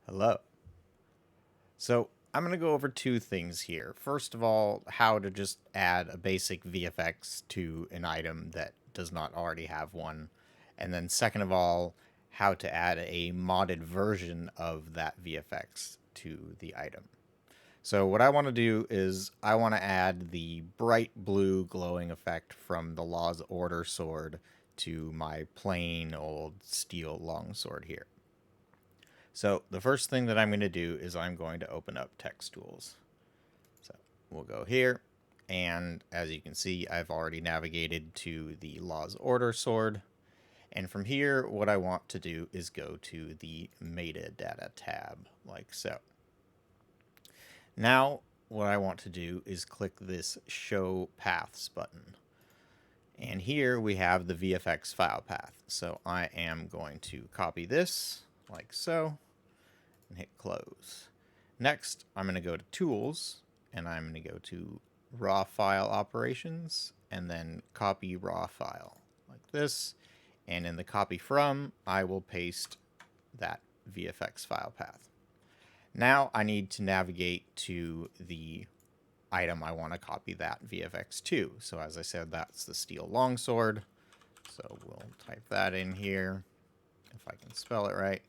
Hello. So I'm going to go over two things here. First of all, how to just add a basic VFX to an item that does not already have one. And then second of all, how to add a modded version of that VFX to the item. So what I want to do is I want to add the bright blue glowing effect from the Law's Order sword to my plain old steel longsword here. So the first thing that I'm going to do is I'm going to open up text tools. So we'll go here, and as you can see, I've already navigated to the Law's Order sword. And from here, what I want to do is go to the metadata tab, like so. Now, what I want to do is click this Show Paths button. And here we have the VFX file path. So I am going to copy this, like so, and hit close. Next, I'm going to go to Tools, and I'm going to go to Raw File Operations, and then Copy Raw File, like this. And in the Copy From, I will paste that VFX file path. Now I need to navigate to the item I want to copy that VFX to. So as I said, that's the steel longsword. So we'll type that in here, if I can spell it right.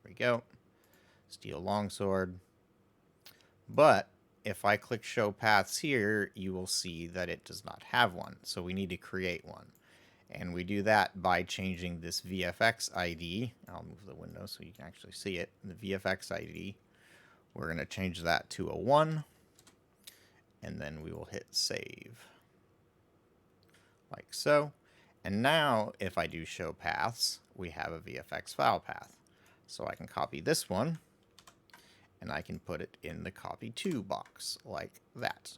There we go. Steel longsword. But if I click show paths here, you will see that it does not have one. So we need to create one. And we do that by changing this VFX ID. I'll move the window so you can actually see it. The VFX ID, we're going to change that to a 1. And then we will hit save. Like so. And now if I do show paths, we have a VFX file path. So I can copy this one, and I can put it in the copy to box like that.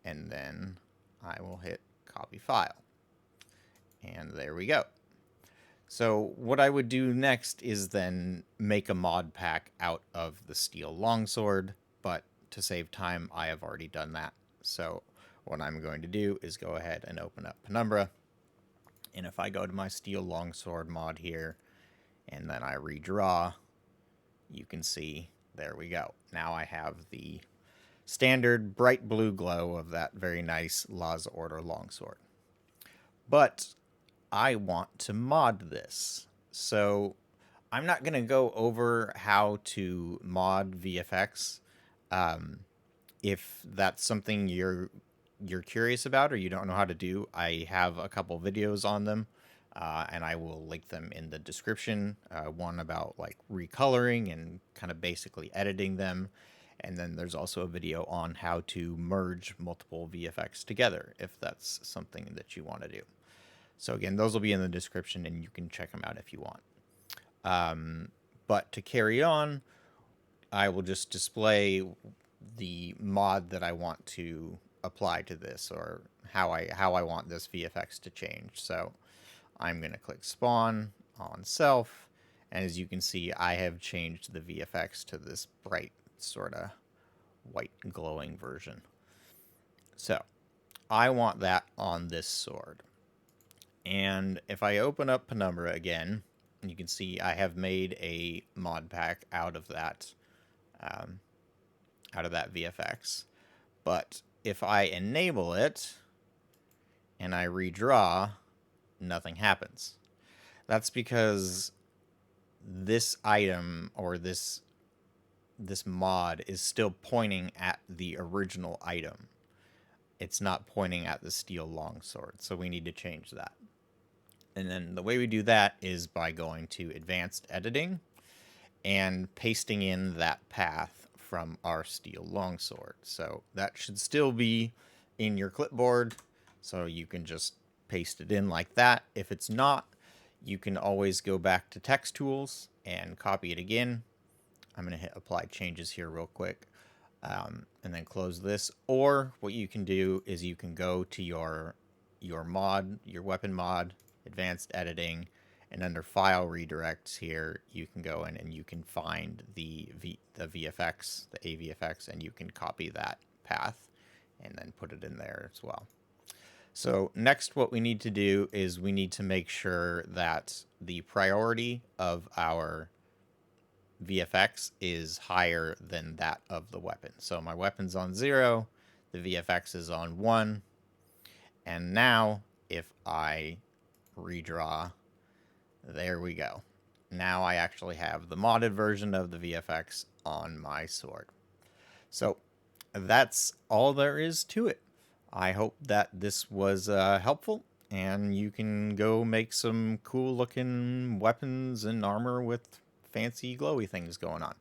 And then I will hit copy file. And there we go. So what I would do next is then make a mod pack out of the steel longsword, but to save time, I have already done that. So what I'm going to do is go ahead and open up Penumbra. And if I go to my steel longsword mod here, and then I redraw, you can see, there we go. Now I have the standard bright blue glow of that very nice Law's Order longsword. But I want to mod this. So I'm not going to go over how to mod VFX. If that's something you're curious about or you don't know how to do, I have a couple videos on them. And I will link them in the description. One about like recoloring and kind of basically editing them. And then there's also a video on how to merge multiple VFX together if that's something that you want to do. So again, those will be in the description and you can check them out if you want. But to carry on, I will just display the mod that I want to apply to this, or how I want this VFX to change. So I'm going to click spawn on self, and as you can see, I have changed the VFX to this bright sort of white glowing version. So I want that on this sword. And if I open up Penumbra again, you can see I have made a mod pack out of that VFX. But if I enable it and I redraw, nothing happens. That's because this item or this mod is still pointing at the original item. It's not pointing at the steel longsword, so we need to change that. And then the way we do that is by going to advanced editing and pasting in that path from our steel longsword. So that should still be in your clipboard, so you can just paste it in like that. If it's not, you can always go back to text tools and copy it again. I'm going to hit apply changes here real quick, and then close this. Or what you can do is you can go to your mod, your weapon mod, advanced editing, and under file redirects here, you can go in and you can find the VFX, the AVFX, and you can copy that path and then put it in there as well. So next, what we need to do is we need to make sure that the priority of our VFX is higher than that of the weapon. So my weapon's on 0, the VFX is on 1, and now if I redraw, there we go. Now I actually have the modded version of the VFX on my sword. So that's all there is to it. I hope that this was helpful, and you can go make some cool looking weapons and armor with fancy glowy things going on.